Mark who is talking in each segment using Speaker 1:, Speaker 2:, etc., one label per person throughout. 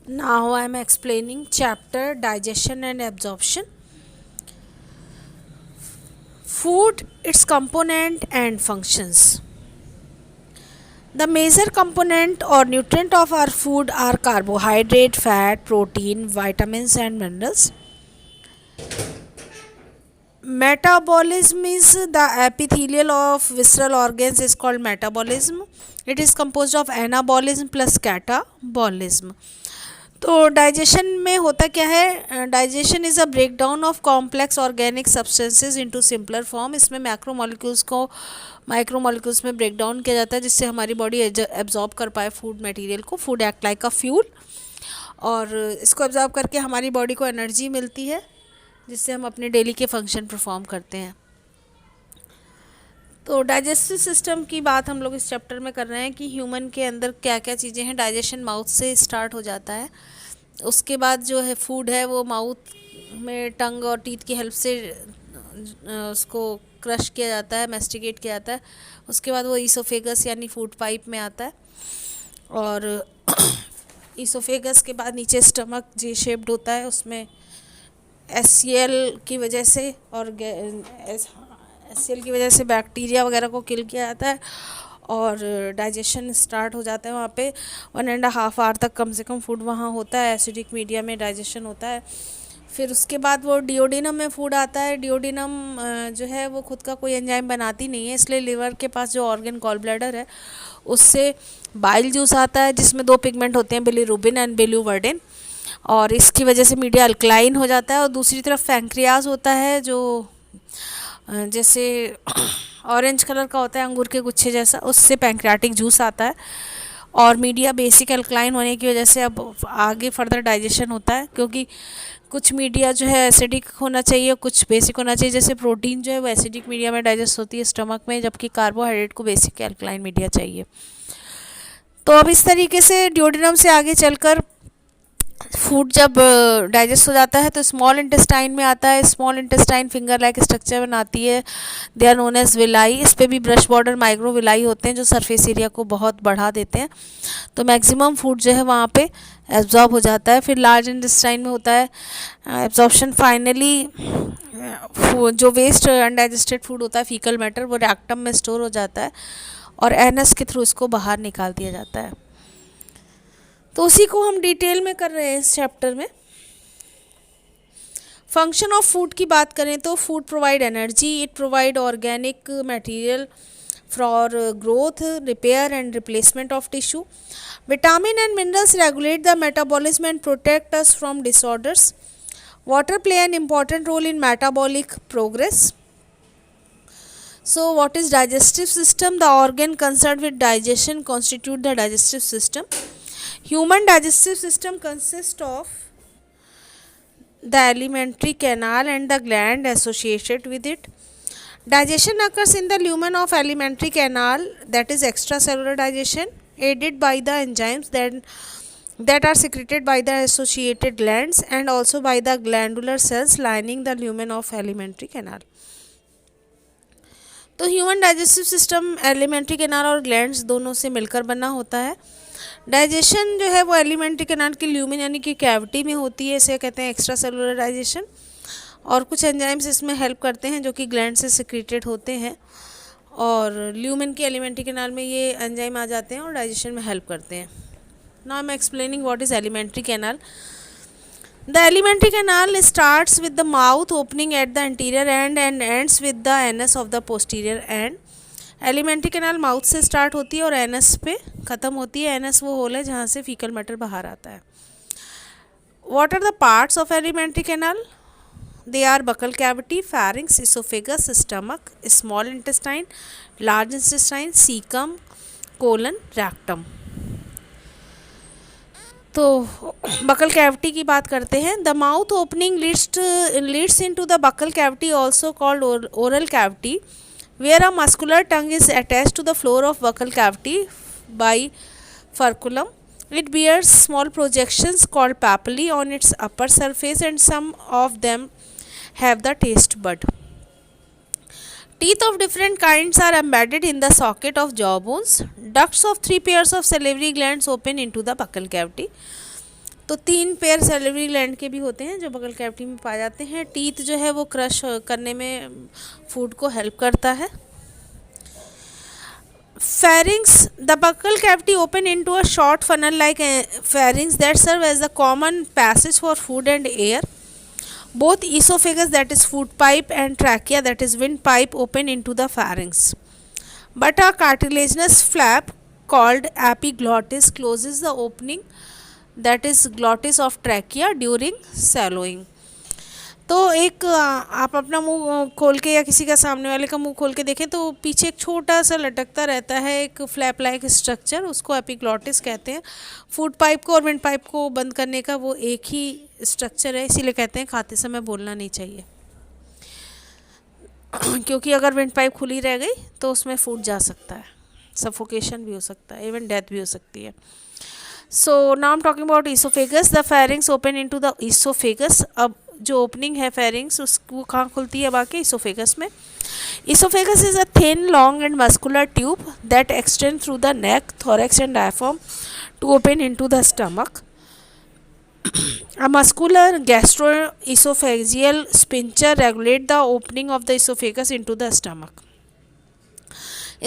Speaker 1: Now I am explaining chapter digestion and absorption. Food, its component and functions. The major component or nutrient of our food are carbohydrate, fat, protein, vitamins and minerals. Metabolism is the epithelial of visceral organs is called metabolism. It is composed of anabolism plus catabolism. तो digestion में होता क्या है, digestion is a break down of complex organic substances into simpler form. इसमें macro molecules को micro molecules में break down किया जाता है जिससे हमारी बॉडी एब्जॉर्ब कर पाए फूड मटेरियल को. Food act like a fuel और इसको एब्जॉर्ब करके हमारी बॉडी को एनर्जी मिलती है जिससे हम अपने डेली के फंक्शन परफॉर्म करते हैं. तो डाइजेस्टिव सिस्टम की बात हम लोग इस चैप्टर में कर रहे हैं कि ह्यूमन के अंदर क्या क्या चीज़ें हैं. डाइजेशन माउथ से स्टार्ट हो जाता है. उसके बाद जो है फूड है वो माउथ में टंग और टीथ की हेल्प से उसको क्रश किया जाता है, मैस्टिकेट किया जाता है. उसके बाद वो ईसोफेगस यानी फूड पाइप में आता है और ईसोफेगस के बाद नीचे स्टमक जे शेप्ड होता है. उसमें एससीएल की वजह से और एससीएल की वजह से बैक्टीरिया वगैरह को किल किया जाता है और डाइजेशन स्टार्ट हो जाता है. वहाँ पे 1.5 आवर तक कम से कम फूड वहाँ होता है. एसिडिक मीडिया में डाइजेशन होता है. फिर उसके बाद वो डिओडिनम में फूड आता है. डिओडिनम जो है वो खुद का कोई एंजाइम बनाती नहीं है, इसलिए लिवर के पास जो ऑर्गन गॉल ब्लैडर है उससे बाइल जूस आता है जिसमें 2 पिगमेंट होते हैं, बिलीरुबिन एंड बिलीवर्डिन, और इसकी वजह से मीडिया अल्कलाइन हो जाता है. और दूसरी तरफ पैंक्रियाज होता है जो जैसे ऑरेंज कलर का होता है अंगूर के गुच्छे जैसा, उससे पैंक्रियाटिक जूस आता है. और मीडिया बेसिक अल्कलाइन होने की वजह से अब आगे फर्दर डाइजेशन होता है क्योंकि कुछ मीडिया जो है एसिडिक होना चाहिए, कुछ बेसिक होना चाहिए. जैसे प्रोटीन जो है वो एसिडिक मीडिया में डाइजेस्ट होती है स्टमक में, जबकि कार्बोहाइड्रेट को बेसिक अल्कलाइन मीडिया चाहिए. तो अब इस तरीके से डिओडिनम से आगे चलकर फूड जब डाइजेस्ट हो जाता है तो स्मॉल इंटेस्टाइन में आता है. Small intestine finger like structure बनाती है. They are known as villi. इस पर भी ब्रश बॉर्डर माइक्रो विलाई होते हैं जो सरफेस एरिया को बहुत बढ़ा देते हैं. तो मैक्सिमम फूड जो है वहाँ पे एब्जॉर्ब हो जाता है. फिर लार्ज इंटेस्टाइन में होता है एब्जॉर्प्शन. फाइनली जो वेस्ट अनडाइजेस्टेड फूड होता है फीकल मैटर वो रेक्टम में स्टोर हो जाता है और एनस के थ्रू इसको बाहर निकाल दिया जाता है. तो उसी को हम डिटेल में कर रहे हैं इस चैप्टर में. फंक्शन ऑफ फूड की बात करें तो food provide energy, it provide organic material for growth, repair and replacement of tissue. Vitamin and minerals regulate the metabolism and protect us from disorders. Water play an important role in metabolic progress. So what is digestive system? The organ concerned with digestion constitute the digestive system. Human digestive system consists of the alimentary canal and the gland associated with it. Digestion occurs in the lumen of alimentary canal, that is extracellular digestion, aided by the enzymes that are secreted by the associated glands and also by the glandular cells lining the lumen of alimentary canal. तो human digestive system alimentary canal और glands दोनों से मिलकर बना होता है. Digestion जो है वो एलिमेंट्री कैनाल की ल्यूमेन यानी कि कैविटी में होती है, इसे कहते हैं एक्स्ट्रा सेलुलर डाइजेशन. और कुछ एंजाइम्स इसमें हेल्प करते हैं जो कि ग्लैंड से सिक्रेटेड होते हैं और ल्यूमेन की एलिमेंट्री कैनाल में ये एंजाइम आ जाते हैं और डाइजेशन में हेल्प करते हैं. Now I am explaining what is alimentary canal. The alimentary canal starts with the mouth opening at the anterior end and ends with the anus of the posterior end. Alimentary canal mouth से start होती है और anus पे ख़त्म होती है. Anus वो whole है जहाँ से फीकल मैटर बाहर आता है. What are the parts of alimentary canal? They are buccal cavity, pharynx, esophagus, stomach, small intestine, large intestine, cecum, colon, rectum. तो बकल कैविटी की बात करते हैं. The mouth opening leads into the buccal cavity also called oral cavity where a muscular tongue is attached to the floor of buccal cavity by frenulum. It bears small projections called papillae on its upper surface and some of them have the taste bud. Teeth of different kinds are embedded in the socket of jawbones. Ducts of 3 pairs of salivary glands open into the buccal cavity. तो 3 pair salivary gland के भी होते हैं जो बगल cavity में पाए जाते हैं। टीथ जो है वो क्रश करने में फूड को हेल्प करता है। Pharynx, the buccal cavity open into a short funnel-like pharynx that serve as the common passage for food and air. Both esophagus, that is food pipe, and trachea, that is windpipe, open into the pharynx. But a cartilaginous flap called epiglottis closes the opening, that is glottis of trachea, during swallowing. तो एक आप अपना मुंह खोल के या किसी का सामने वाले का मुंह खोल के देखें तो पीछे एक छोटा सा लटकता रहता है एक फ्लैप लाइक स्ट्रक्चर, उसको एपिग्लॉटिस कहते हैं। फूड पाइप को और विंड पाइप को बंद करने का वो एक ही स्ट्रक्चर है, इसीलिए कहते हैं खाते समय बोलना नहीं चाहिए क्योंकि अगर विंड पाइप खुली रह गई तो उसमें फूड जा सकता है, सफोकेशन भी हो सकता है, इवन डेथ भी हो सकती है। So now I am talking about oesophagus. The pharynx open into the oesophagus. अब जो ओपनिंग है फेरिंग्स उसको कहाँ खुलती है, बाकी ईसोफेगस में। Oesophagus is a thin long and muscular tube that extend through the neck, thorax and diaphragm to open into the stomach. A muscular gastroesophageal sphincter regulate the opening of the esophagus into the stomach.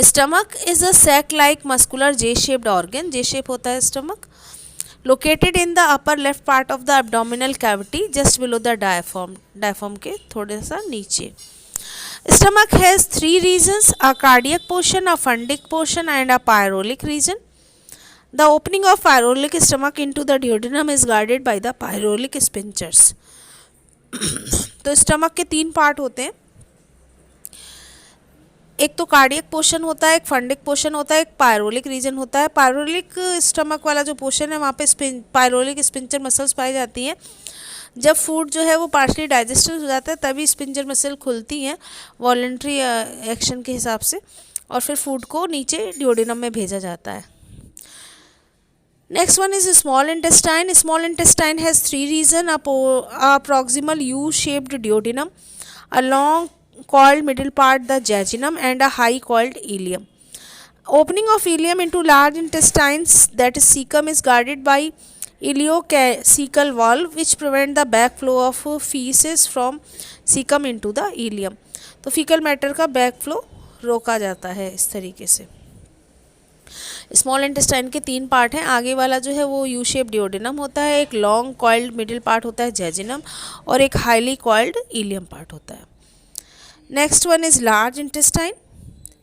Speaker 1: Stomach is a sac-like muscular J-shaped organ. J-shape होता है stomach. Located in the upper left part of the abdominal cavity, just below the diaphragm. Diaphragm के थोड़े सा नीचे. Stomach has 3 regions: a cardiac portion, a fundic portion, and a pyrolic region. The opening of pyrolic stomach into the duodenum is guarded by the pyrolic sphincters. तो stomach के 3 part होते हैं, एक तो कार्डियक पोर्शन होता है, एक fundic portion होता है, एक पायरोलिक रीजन होता है। पायरोलिक स्टमक वाला जो पोर्शन है वहाँ पे पायरोलिक स्पिंचर मसल्स पाई जाती हैं। जब फूड जो है वो पार्शली डाइजेस्टेड हो जाता है तभी स्पिंचर मसल खुलती हैं वॉलंटरी एक्शन के हिसाब से, और फिर फूड को नीचे डिओडिनम में भेजा जाता है। Next one is small intestine. Small intestine has 3 region: a proximal U-shaped duodenum, a long coiled middle part the jejunum, and a high coiled ileum. Opening of ileum into large intestines, that is cecum, is guarded by ileocecal valve which prevent the backflow of feces from cecum into the ileum. तो faecal matter का backflow रोका जाता है इस तरीके से। Small intestine के 3 part हैं। आगे वाला जो है वो यू शेप डिओडिनम होता है, एक लॉन्ग कॉइल्ड मिडिल पार्ट होता है जेजिनम, और एक हाईली कॉइल्ड इलियम पार्ट होता है। Next one is large intestine.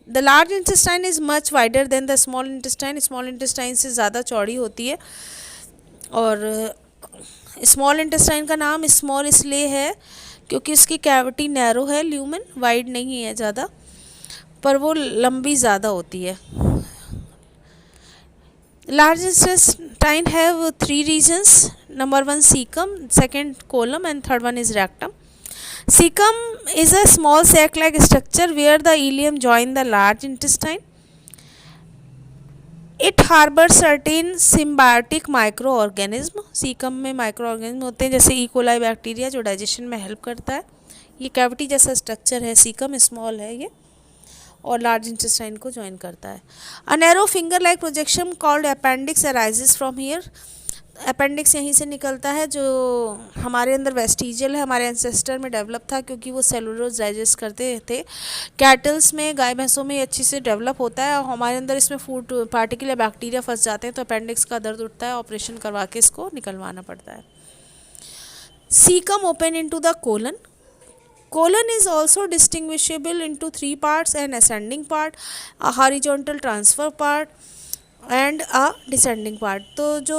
Speaker 1: The large intestine is much wider than the small intestine. Small intestine से ज़्यादा चौड़ी होती है, और स्मॉल इंटेस्टाइन का नाम स्मॉल इसलिए है क्योंकि उसकी कैविटी नैरो है, ल्यूमन वाइड नहीं है ज़्यादा, पर वो लंबी ज़्यादा होती है। Large intestine have 3 regions. Number 1 cecum, 2nd colon, and 3rd one is rectum. Cecum is a small sac-like structure where the ileum join the large intestine. It harbors certain symbiotic microorganism. Cecum में microorganism होते हैं जैसे E. coli bacteria जो digestion में help करता है। ये cavity जैसा स्ट्रक्चर है, cecum स्मॉल है ये, और लार्ज इंटेस्टाइन को ज्वाइन करता है। A narrow finger like projection called appendix arises from here. Appendix यहीं से निकलता है, जो हमारे अंदर वेस्टिजियल है, हमारे एंसेस्टर में डेवलप था क्योंकि वो सेलुलोज डाइजेस्ट करते थे। कैटल्स में, गाय भैंसों में अच्छी से डेवलप होता है, और हमारे अंदर इसमें फूड पार्टिकल या बैक्टीरिया फंस जाते हैं तो अपेंडिक्स का दर्द उठता है, ऑपरेशन करवा के इसको निकलवाना पड़ता है। Caecum open into the colon. Colon is also distinguishable into 3 parts: an ascending part, a horizontal transfer part, and a descending part. तो जो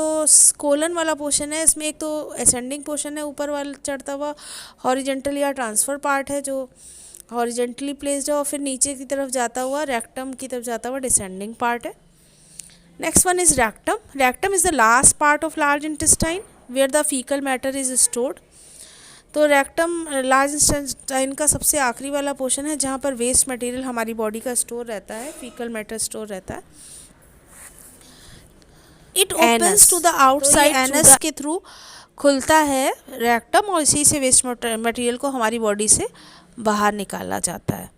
Speaker 1: कोलन वाला पोर्शन है इसमें एक तो ascending पोर्शन है, ऊपर वाला चढ़ता हुआ, हॉरिजेंटल या ट्रांसफ़र पार्ट है जो हॉरिजेंटली प्लेस्ड है, और फिर नीचे की तरफ जाता हुआ रेक्टम की तरफ जाता हुआ डिसेंडिंग पार्ट है। Next one is rectum. Rectum is the last part of large intestine where the faecal matter is stored. तो रेक्टम लार्ज इंटेस्टाइन का सबसे आखिरी वाला पोर्शन है जहाँ पर वेस्ट मटेरियल हमारी बॉडी का स्टोर रहता है, फीकल मैटर स्टोर रहता है। It opens to the outside, anus के थ्रू खुलता है रेक्टम, और इसी से वेस्ट मटेरियल को हमारी बॉडी से बाहर निकाला जाता है।